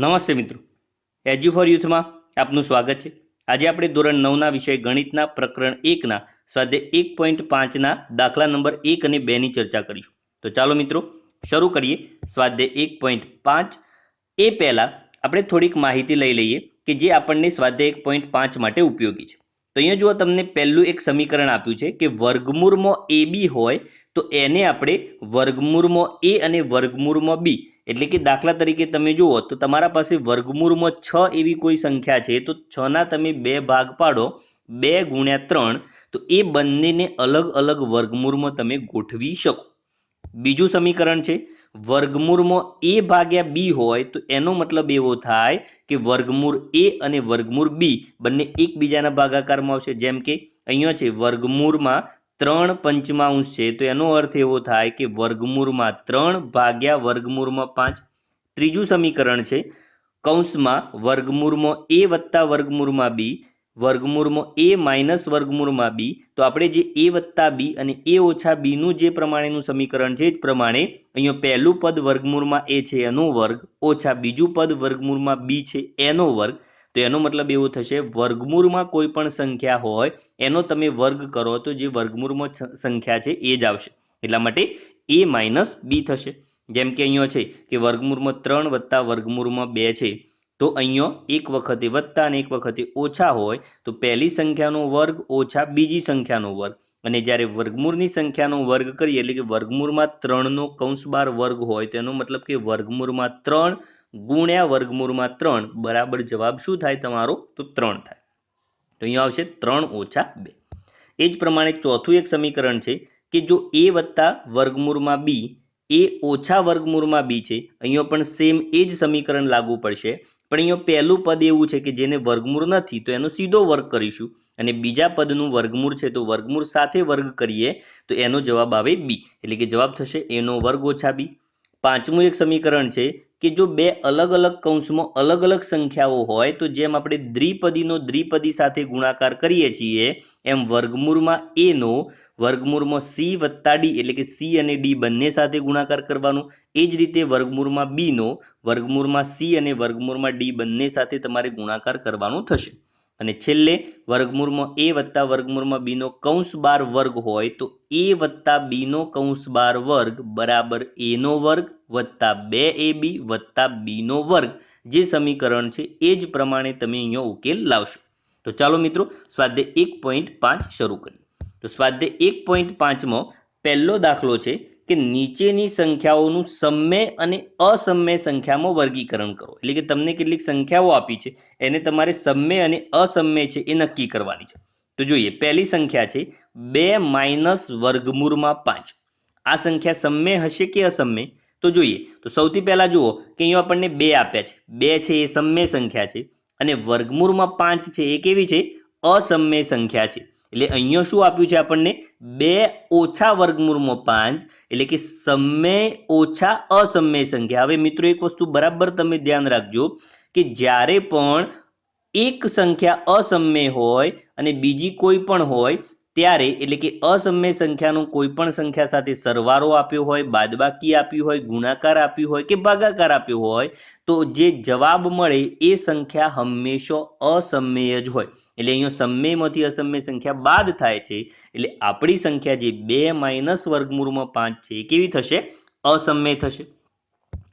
નમસ્તે મિત્રો, એજ્યુ ફોર યુથમાં આપનું સ્વાગત છે। આજે આપણે ધોરણ 9ના વિષય ગણિતના પ્રકરણ 1ના સ્વાધ્યાય 1.5ના દાખલા નંબર 1 અને 2 ની ચર્ચા કરીશું। તો ચાલો મિત્રો શરૂ કરીએ સ્વાધ્યાય 1.5। એ પહેલા આપણે થોડીક માહિતી લઈ લઈએ કે જે આપણને સ્વાધ્યાય 1.5 માટે ઉપયોગી છે। તો અહીંયા જુઓ, તમને પહેલું એક સમીકરણ આપ્યું છે કે વર્ગમૂળમાં AB હોય તો એને આપણે વર્ગમૂળમાં A અને વર્ગમૂળમાં B, એટલે કે દાખલા તરીકે તમે જુઓ તો તમારા પાસે વર્ગમૂળમાં 6 એવી કોઈ સંખ્યા છે, તો 6 ના તમે 2 ભાગ પાડો 2 ગુણ્યા 3, તો એ બંનેને અલગ અલગ વર્ગમૂળમાં તમે ગોઠવી શકો। બીજું સમીકરણ છે વર્ગમૂળમાં A ભાગ્યા B હોય તો એનો મતલબ એવો થાય કે વર્ગમૂળ A અને વર્ગમૂળ B બંને એકબીજાના ભાગાકારમાં આવશે। જેમ કે અહીંયા છે વર્ગમૂળમાં 3 પંચમાંશ છે, તો એનો અર્થ એવો થાય કે વર્ગમૂળમાં 3 ભાગ્યા વર્ગમૂળમાં 5। ત્રીજું સમીકરણ છે કૌંસમાં વર્ગમૂળમાં A વત્તા વર્ગમૂળમાં B, વર્ગમૂળમાં A માઇનસ વર્ગમૂળમાં B, તો આપણે જે A વત્તા B અને A ઓછા B નું જે પ્રમાણેનું સમીકરણ છે, એ જ પ્રમાણે અહીંયા પહેલું પદ વર્ગમૂળમાં A છે એનો વર્ગ ઓછા બીજું પદ વર્ગમૂળમાં B છે એનો વર્ગ, તો એનો મતલબ એવો થશે વર્ગમૂળમાં કોઈ પણ સંખ્યા હોય એનો તમે વર્ગ કરો તો જે વર્ગમૂળમાં સંખ્યા છે એ જ આવશે, એટલા માટે A માઇનસ B થશે। જેમ કે અહીંયા છે કે વર્ગમૂળમાં 3 વત્તા વર્ગમૂળમાં 2 છે, તો અહીંયા એક વખતે વત્તા અને એક વખતે ઓછા હોય તો પહેલી સંખ્યાનો વર્ગ ઓછા બીજી સંખ્યાનો વર્ગ, અને જ્યારે વર્ગમૂળની સંખ્યાનો વર્ગ કરીએ એટલે કે વર્ગમૂળમાં 3 નો કૌંસ બાર વર્ગ હોય તો એનો મતલબ કે વર્ગમૂળમાં 3 ગુણ્યા વર્ગમૂળમાં 3 બરાબર જવાબ શું થાય તમારો? તો 3 થાય। તો અહીંયા આવશે 3 ઓછા 2। એ જ પ્રમાણે ચોથું એક સમીકરણ છે કે જો A વત્તા વર્ગમૂળમાં B એ ઓછા વર્ગમૂળમાં B છે, અહીંયા પણ સેમ એ જ સમીકરણ લાગુ પડશે, પણ અહીંયા પહેલું પદ એવું છે કે જેને વર્ગમૂળ નથી તો એનો સીધો વર્ગ કરીશું, અને બીજા પદનું વર્ગમૂળ છે તો વર્ગમૂળ સાથે વર્ગ કરીએ તો એનો જવાબ આવે B, એટલે કે જવાબ થશે A નો વર્ગ ઓછા B। પાંચમું એક સમીકરણ છે કે જો બે અલગ અલગ કૌંસમાં અલગ અલગ સંખ્યાઓ હોય તો જેમ આપણે દ્વિપદીનો દ્વિપદી સાથે ગુણાકાર કરીએ છીએ એમ વર્ગમૂળમાં A નો વર્ગમૂળમાં C વત્તા D, એટલે કે C અને D બંને સાથે ગુણાકાર કરવાનો, એ જ રીતે વર્ગમૂળમાં B નો વર્ગમૂળમાં C અને વર્ગમૂળમાં D બંને સાથે તમારે ગુણાકાર કરવાનો થશે। અને છેલ્લે વર્ગમૂળમાં A વત્તા વર્ગમૂળમાં B નો કૌંસ બાર વર્ગ હોય તો A વત્તા B નો કૌંસ બાર વર્ગ બરાબર A નો વર્ગ વત્તા 2AB વત્તા B નો વર્ગ, જે સમીકરણ છે એ જ પ્રમાણે તમે અહીંયા ઉકેલ લાવશો। તો ચાલો મિત્રો સ્વાધ્યાય 1.5 શરૂ કરીએ। તો સ્વાધ્યાય 1.5માં પહેલો દાખલો છે કે નીચેની સંખ્યાઓનું સમમેય અને અસમમેય સંખ્યામાં વર્ગીકરણ કરો, એટલે કે તમને કેટલીક સંખ્યાઓ આપી છે એને તમારે સમમેય અને અસમમેય છે એ નક્કી કરવાની છે। તો જોઈએ, પહેલી સંખ્યા છે 2 માઇનસ વર્ગમૂળમાં 5। આ સંખ્યા સમમેય હશે કે અસમમેય? તો જોઈએ, તો સૌથી પહેલા જુઓ કે અહીંયા આપણને 2 આપ્યા છે, 2 છે એ સમમેય સંખ્યા છે, અને વર્ગમૂળમાં 5 છે એ કેવી છે? અસમમેય સંખ્યા છે। એટલે અહીંયા શું આપ્યું છે આપણને? 2 ઓછા વર્ગમૂળમાં 5, એટલે કે સમમેય ઓછા અસમમેય સંખ્યા। હવે મિત્રો એક વસ્તુ બરાબર તમે ધ્યાન રાખજો કે જ્યારે પણ એક સંખ્યા અસમમેય હોય અને બીજી કોઈ પણ હોય ત્યારે, એટલે કે અસમમેય સંખ્યાનો કોઈ પણ સંખ્યા સાથે સરવાળો આપ્યો હોય, બાદબાકી આપ્યું હોય, ગુણાકાર આપ્યું હોય કે ભાગાકાર આપ્યો હોય, તો જે જવાબ મળે એ સંખ્યા હંમેશા અસમમેય જ હોય। એટલે અહીંયા સમમેયમાંથી અસમમેય સંખ્યા બાદ થાય છે, એટલે આપણી સંખ્યા જે 2 માઇનસ વર્ગમૂળમાં 5 છે એ કેવી થશે? અસમમેય થશે।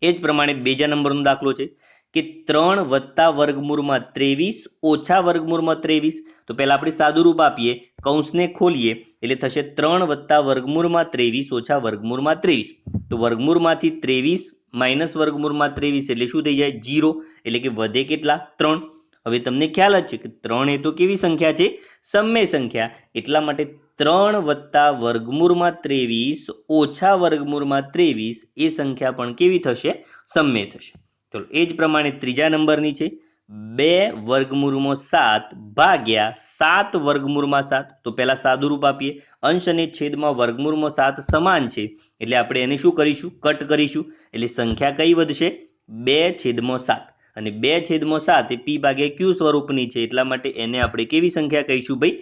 એ જ પ્રમાણે બીજા નંબરનો દાખલો છે કે 3 વત્તા વર્ગમૂળમાં 23 ઓછા વર્ગમૂળમાં 23। તો પહેલા આપણે સાદું રૂપ આપીએ, કૌંસને ખોલીએ એટલે થશે 3 વત્તા વર્ગમૂળમાં 23 ઓછા વર્ગમૂળમાં 23। તો વર્ગમૂળમાંથી 23 માઇનસ વર્ગમૂળમાં 23 એટલે શું થઈ જાય? 0, એટલે કે વધે કેટલા? 3। હવે તમને ખ્યાલ જ છે કે 3 એ તો કેવી સંખ્યા છે? સમમેય સંખ્યા, એટલા માટે 3 વત્તા વર્ગમૂળમાં 23 ઓછા વર્ગમૂળમાં 23 એ સંખ્યા પણ કેવી થશે? સમમેય થશે। ચલો એ જ પ્રમાણે ત્રીજા નંબરની છે 2 વર્ગમૂળમાં 7 ભાગ્યા 7 વર્ગમૂળમાં 7। તો પહેલા સાદું રૂપ આપીએ, અંશ અને છેદમાં વર્ગમૂળમાં 7 સમાન છે એટલે આપણે એને શું કરીશું? કટ કરીશું, એટલે સંખ્યા કઈ વધશે? 2/7, અને 2/7 એ p ભાગ્યા q સ્વરૂપની છે, એટલા માટે એને આપણે કેવી સંખ્યા કહીશું ભાઈ?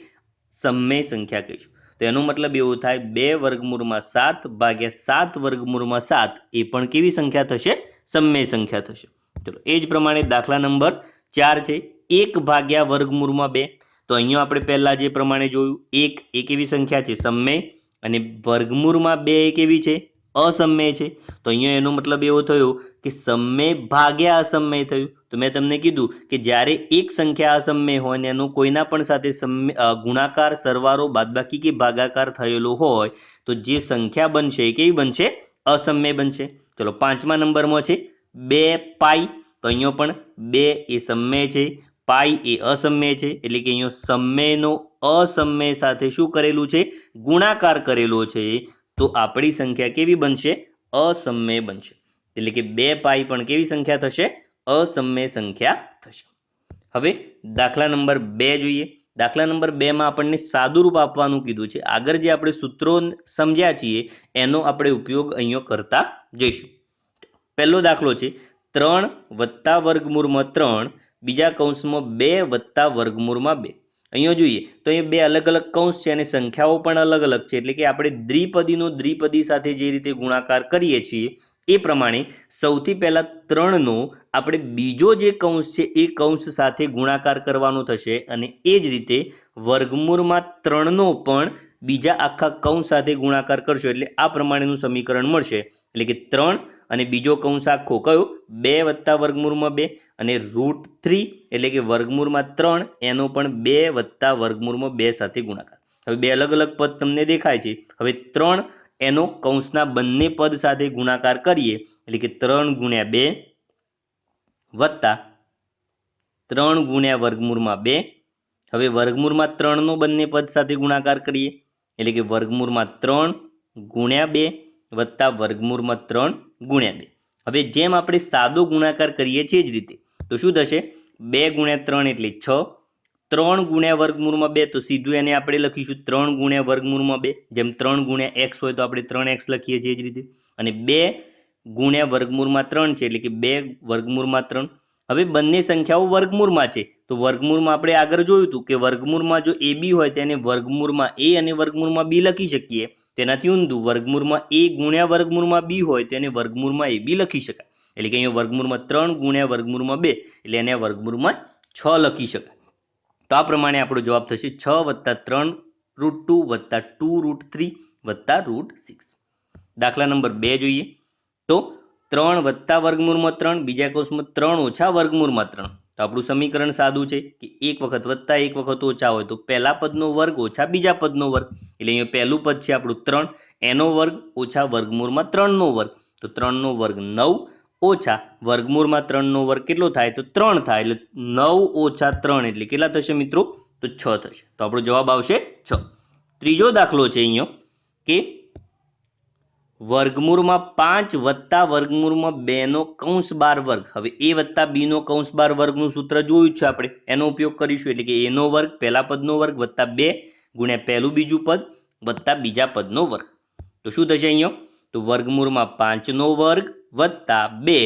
સમમેય સંખ્યા કહીશું। તો એનો મતલબ એવો થાય 2 વર્ગમૂળમાં 7 ભાગ્યા 7 વર્ગમૂળમાં 7 એ પણ કેવી સંખ્યા થશે? સમમેય સંખ્યા થશે। ચલો એ જ પ્રમાણે દાખલા નંબર 4 છે 1 ભાગ્યા વર્ગમૂળમાં 2. તો અહીંયા આપણે પહેલા જે પ્રમાણે જોયું 1 એક એવી સંખ્યા છે સમમેય અને વર્ગમૂળમાં 2 એક એવી છે અસમમેય છે. તો અહીંયા એનો મતલબ એવો થયો કે સમમેય ભાગ્યા અસમમેય થયું. તો મેં તમને કીધું કે જ્યારે એક સંખ્યા અસમમેય હોય ને એનો કોઈના પણ સાથે ગુણાકાર સરવાળો બાદબાકી કે ભાગાકાર થયેલો હોય તો જે સંખ્યા બનશે એ કેવી બનશે અસમમેય બનશે. ચલો 5મા નંબરમાં છે 2 પાઈ. તો અહીંયા પણ 2 એ સમમેય છે પાઈ એ અસમમેય છે એટલે કે અહીંયા સમમેયનો અસમમેય સાથે શું કરેલું છે ગુણાકાર કરેલો છે. તો આપણી સંખ્યા કેવી બનશે અસમમેય બનશે એટલે કે 2 પાઈ પણ કેવી સંખ્યા થશે અસમમેય સંખ્યા થશે. હવે દાખલા નંબર 2 જોઈએ. દાખલા નંબર 2 માં આપણને સાદુરૂપ આપવાનું કીધું છે. આગળ જે આપણે સૂત્રો સમજ્યા છીએ એનો આપણે ઉપયોગ અહીંયા કરતા જઈશું. પહેલો દાખલો છે 3 વત્તા વર્ગમૂળમાં 3 બીજા કૌંસમાં 2 વત્તા વર્ગમૂળમાં 2. અહીંયા જોઈએ તો એ બે અલગ અલગ કૌંસ છે અને સંખ્યાઓ પણ અલગ અલગ છે એટલે કે આપણે દ્વિપદીનો દ્વિપદી સાથે જે રીતે ગુણાકાર કરીએ છીએ એ પ્રમાણે સૌથી પહેલા 3નો આપણે બીજો જે કૌંસ છે એ કૌંસ સાથે ગુણાકાર કરવાનો થશે અને એ જ રીતે વર્ગમૂળમાં 3નો પણ બીજા આખા કૌંસ સાથે ગુણાકાર કરશો એટલે આ પ્રમાણેનું સમીકરણ મળશે. એટલે કે 3 અને બીજો કૌંસ આખો કયો 2 વત્તા વર્ગમૂળમાં 2 અને √3 એટલે કે વર્ગમૂળમાં 3 એનો પણ 2 વત્તા વર્ગમૂળમાં 2 સાથે ગુણાકાર. હવે બે અલગ અલગ પદ તમને દેખાય છે. હવે 3 એનો કૌંસના બંને પદ સાથે ગુણાકાર કરીએ એટલે કે 3 ગુણ્યા 2 વત્તા 3 ગુણ્યા વર્ગમૂળમાં 2. હવે વર્ગમૂળમાં 3નો બંને પદ સાથે ગુણાકાર કરીએ એટલે કે વર્ગમૂળમાં 3 ગુણ્યા 2 વત્તા વર્ગમૂળમાં 3 ગુણ્યા 2. હવે જેમ આપણે સાદો ગુણાકાર કરીએ છીએ જ રીતે તો શું થશે 2 ગુણ્યા 3 એટલે 6. 3 ગુણ્યા વર્ગમૂળમાં 2 તો સીધું એને આપણે લખીશું 3 ગુણ્યા વર્ગમૂળમાં 2. જેમ 3 ગુણ્યા x હોય તો આપણે 3x લખીએ છીએ જ રીતે. અને 2 ગુણ્યા વર્ગમૂળમાં 3 છે એટલે કે 2 વર્ગમૂળમાં 3. હવે બંને સંખ્યાઓ વર્ગમૂળમાં છે તો વર્ગમૂળમાં આપણે આગળ જોયું હતું કે વર્ગમૂળમાં જો a b હોય તેને વર્ગમૂળમાં a અને વર્ગમૂળમાં b લખી શકીએ. તેનાથી ઊંધું વર્ગમૂળમાં a ગુણ્યા વર્ગમૂળમાં b હોય તેને વર્ગમૂળમાં ab લખી શકાય. એટલે કે અહીંયા વર્ગમૂળમાં 3 ગુણ્યા વર્ગમૂળમાં 2 એટલે એને વર્ગમૂળમાં 6 લખી શકાય. તો આ પ્રમાણે આપણો જવાબ થશે 6 વત્તા 3 √2 વત્તા 2 √3 વત્તા √6. દાખલા નંબર 2 જોઈએ તો 3 વત્તા વર્ગમૂળમાં 3 બીજા કૌંસમાં 3 ઓછા વર્ગમૂળમાં 3. તો આપણું સમીકરણ સાદું છે કે એક વખત વત્તા એક વખત ઓછા હોય તો પહેલા પદનો વર્ગ ઓછા બીજા પદનો વર્ગ. એટલે અહીંયા પહેલું પદ છે આપણું 3 એનો વર્ગ ઓછા વર્ગમૂળમાં 3નો વર્ગ. તો 3નો વર્ગ 9 ઓછા વર્ગમૂળમાં 3નો વર્ગ કેટલો થાય તો 3 થાય એટલે 9 ઓછા 3 એટલે કેટલા થશે મિત્રો તો 6 થશે. તો આપણો જવાબ આવશે 6. ત્રીજો દાખલો છે અહીંયા કે વર્ગમૂળમાં 5 વત્તા વર્ગમૂળમાં 2નો કૌંસ બાર વર્ગ. હવે a વત્તા b નો કૌંસ બાર વર્ગનું સૂત્ર જોયું છે આપણે એનો ઉપયોગ કરીશું એટલે કે a નો વર્ગ પહેલા પદનો વર્ગ વત્તા 2 ગુણ્યા પહેલું બીજું પદ વત્તા બીજા પદનો વર્ગ. તો શું થશે અહીંયા તો વર્ગમૂળમાં 5નો વર્ગ વત્તા 2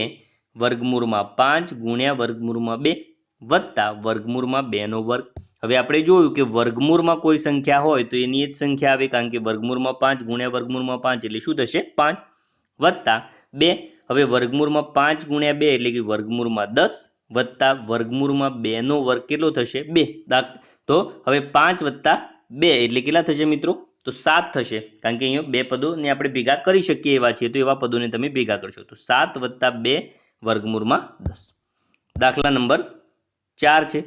વર્ગમૂળમાં 5 ગુણ્યા વર્ગમૂળમાં 2 વત્તા વર્ગમૂળમાં 2નો વર્ગ. હવે આપણે જોયું કે વર્ગમૂળમાં કોઈ સંખ્યા હોય તો એની જ સંખ્યા આવે કારણ કે વર્ગમૂળમાં 5 ગુણ્યા વર્ગમૂળમાં 5 એટલે શું થશે 5 વત્તા 2. હવે વર્ગમૂળમાં 5 ગુણ્યા 2 એટલે કે વર્ગમૂળમાં 10 વત્તા વર્ગમૂળમાં 2નો વર્ગ કેટલો થશે 2. તો હવે 5 વત્તા 2 એટલે કેટલા થશે મિત્રો તો 7 થશે કારણ કે અહીંયા બે પદોને આપણે ભેગા કરી શકીએ એવા છીએ તો એવા પદોને તમે ભેગા કરશો તો 7 વત્તા 2 વર્ગમૂળમાં 10. દાખલા નંબર 4 છે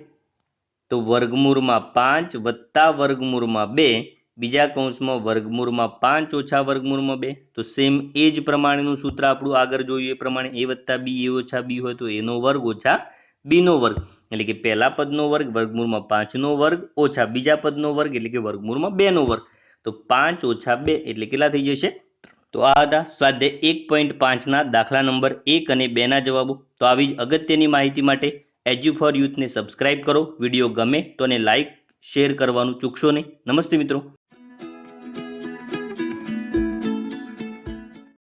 તો વર્ગમૂળમાં 5 વત્તા વર્ગમૂળમાં 2 બીજા કૌંસમાં વર્ગમૂળમાં 5 ઓછા વર્ગમૂળમાં 2. તો સેમ એ જ પ્રમાણેનું સૂત્ર આપણું આગળ જોઈએ એ પ્રમાણે a વત્તા b a ઓછા b હોય તો એનો વર્ગ ઓછા b નો વર્ગ એટલે કે પહેલા પદનો વર્ગ વર્ગમૂળમાં 5નો વર્ગ ઓછા બીજા પદનો વર્ગ એટલે કે વર્ગમૂળમાં 2નો વર્ગ. તો 5 ઓછા 2 એટલે કેટલા થઈ જશે. તો આ હતા સ્વાધ્યાય 1.5 ના દાખલા નંબર 1 અને 2 ના જવાબો. તો આવી જ અગત્યની માહિતી માટે એજ્યુ4 યુથને સબસ્ક્રાઇબ કરો. વિડીયો ગમે તો એને લાઇક શેર કરવાનું ચૂકશો નહીં. નમસ્તે મિત્રો.